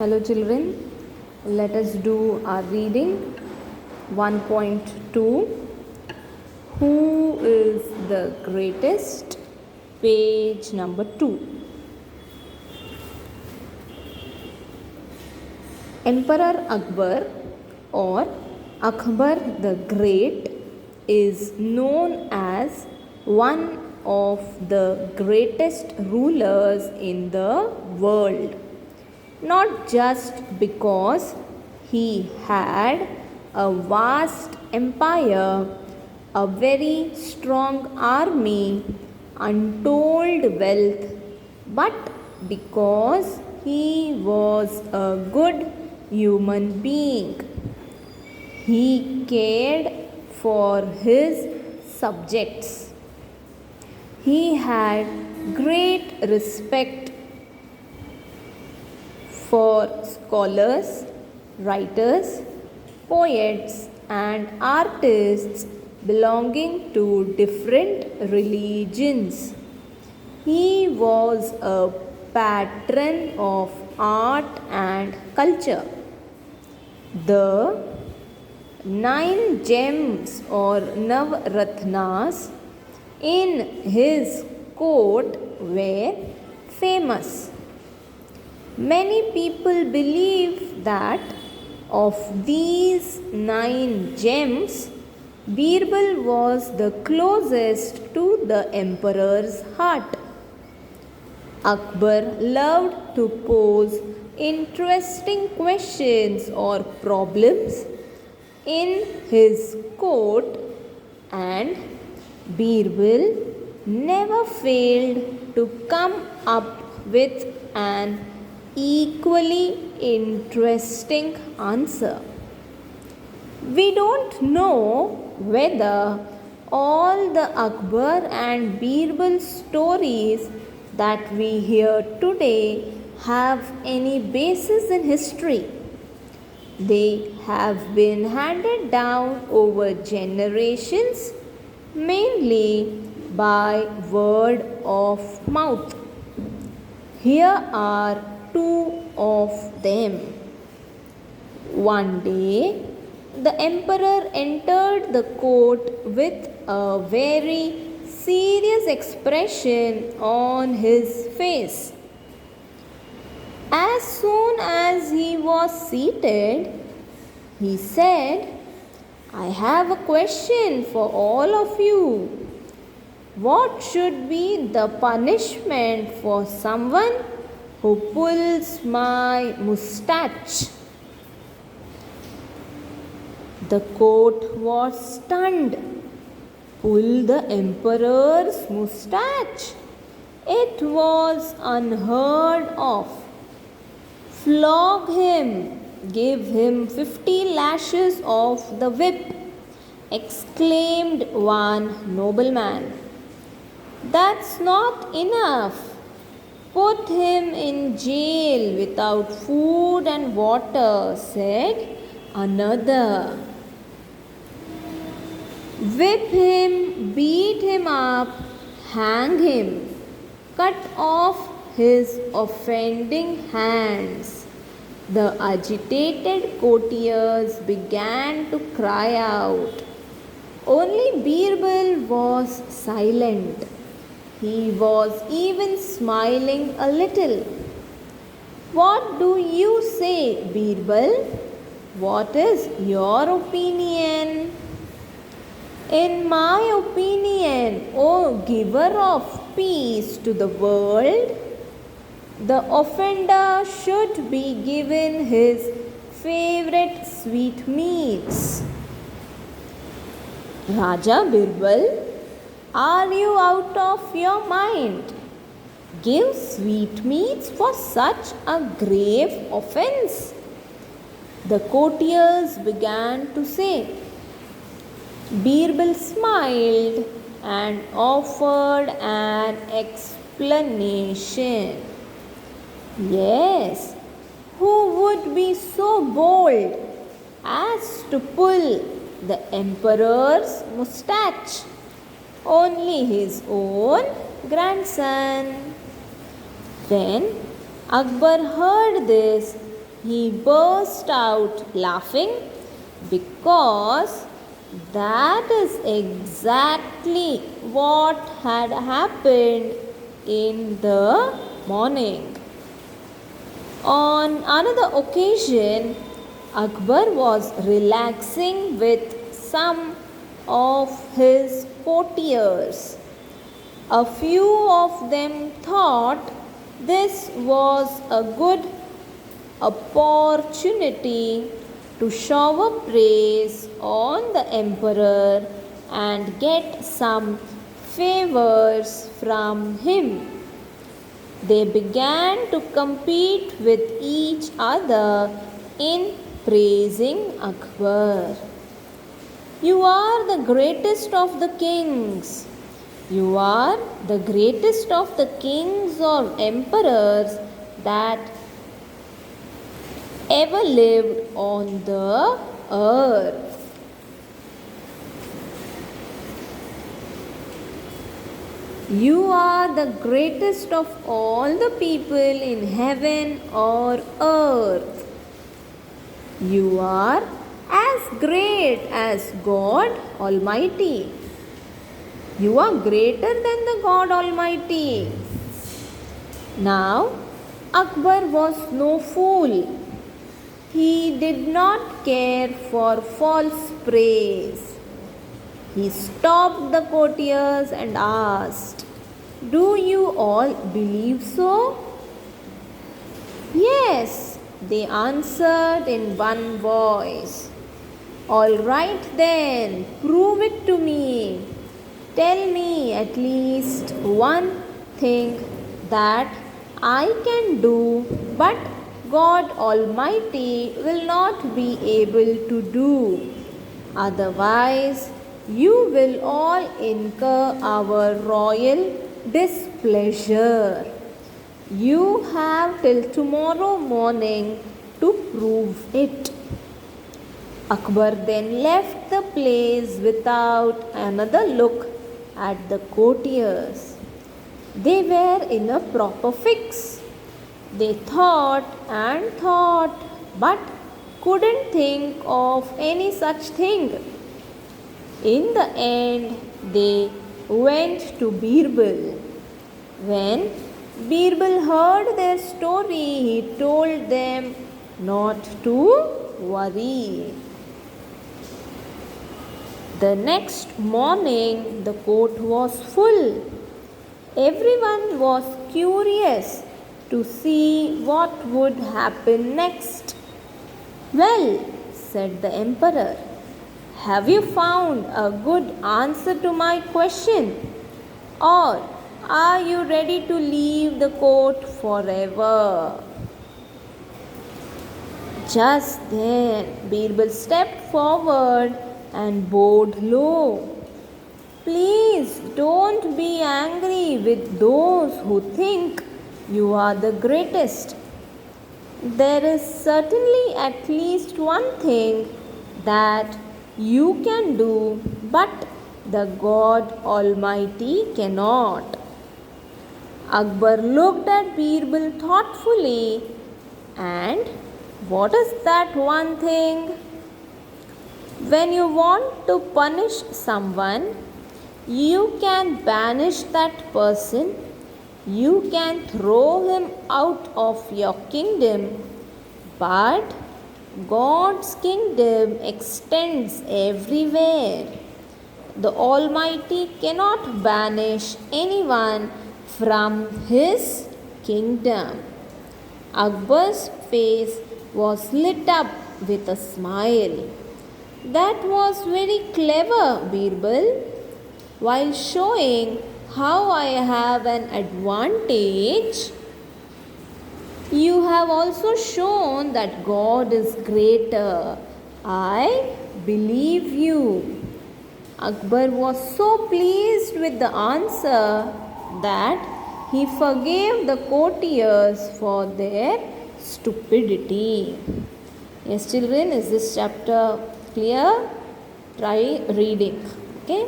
Hello children, let us do our reading 1.2. Who is the greatest? Page number 2. Emperor Akbar or Akbar the Great is known as one of the greatest rulers in the world. Not just because he had a vast empire, a very strong army, untold wealth, but because he was a good human being. He cared for his subjects. He had great respect for scholars, writers, poets, and artists belonging to different religions. He was a patron of art and culture. The 9 gems or Navratnas in his court were famous. Many people believe that of these 9 gems, Birbal was the closest to the emperor's heart. Akbar loved to pose interesting questions or problems in his court, and Birbal never failed to come up with an equally interesting answer. We don't know whether all the Akbar and Birbal stories that we hear today have any basis in history. They have been handed down over generations, mainly by word of mouth. Here are 2 of them. One day, the emperor entered the court with a very serious expression on his face. As soon as he was seated, he said, "I have a question for all of you. What should be the punishment for someone who pulls my moustache?" The court was stunned. Pull the emperor's moustache? It was unheard of. Flog him, give him 50 lashes of the whip, exclaimed one nobleman. That's not enough. Put him in jail without food and water, said another. Whip him, beat him up, hang him, cut off his offending hands. The agitated courtiers began to cry out. Only Birbal was silent. He was even smiling a little. What do you say, Birbal? What is your opinion? In my opinion, O giver of peace to the world, the offender should be given his favorite sweetmeats. Raja Birbal, are you out of your mind? Give sweetmeats for such a grave offense? The courtiers began to say. Birbal smiled and offered an explanation. Yes, who would be so bold as to pull the emperor's moustache? Only his own grandson. When Akbar heard this, he burst out laughing because that is exactly what had happened in the morning. On another occasion, Akbar was relaxing with some of his courtiers. A few of them thought this was a good opportunity to shower praise on the emperor and get some favors from him. They began to compete with each other in praising Akbar. You are the greatest of the kings. You are the greatest of the kings or emperors that ever lived on the earth. You are the greatest of all the people in heaven or earth. You are as great as God Almighty. You are greater than the God Almighty. Now, Akbar was no fool. He did not care for false praise. He stopped the courtiers and asked, "Do you all believe so?" "Yes," they answered in one voice. "All right then, prove it to me. Tell me at least one thing that I can do, but God Almighty will not be able to do. Otherwise, you will all incur our royal displeasure. You have till tomorrow morning to prove it." Akbar then left the place without another look at the courtiers. They were in a proper fix. They thought and thought, but couldn't think of any such thing. In the end, they went to Birbal. When Birbal heard their story, he told them not to worry. The next morning, the court was full. Everyone was curious to see what would happen next. "Well," said the emperor, "have you found a good answer to my question? Or are you ready to leave the court forever?" Just then, Birbal stepped forward and bowed low. "Please don't be angry with those who think you are the greatest. There is certainly at least one thing that you can do, but the God Almighty cannot." Akbar looked at Birbal thoughtfully. "And what is that one thing?" "When you want to punish someone, you can banish that person. You can throw him out of your kingdom. But God's kingdom extends everywhere. The Almighty cannot banish anyone from His kingdom." Akbar's face was lit up with a smile. "That was very clever, Birbal. While showing how I have an advantage, you have also shown that God is greater. I believe you." Akbar was so pleased with the answer that he forgave the courtiers for their stupidity. Yes, children, is this chapter clear? Try reading. Okay.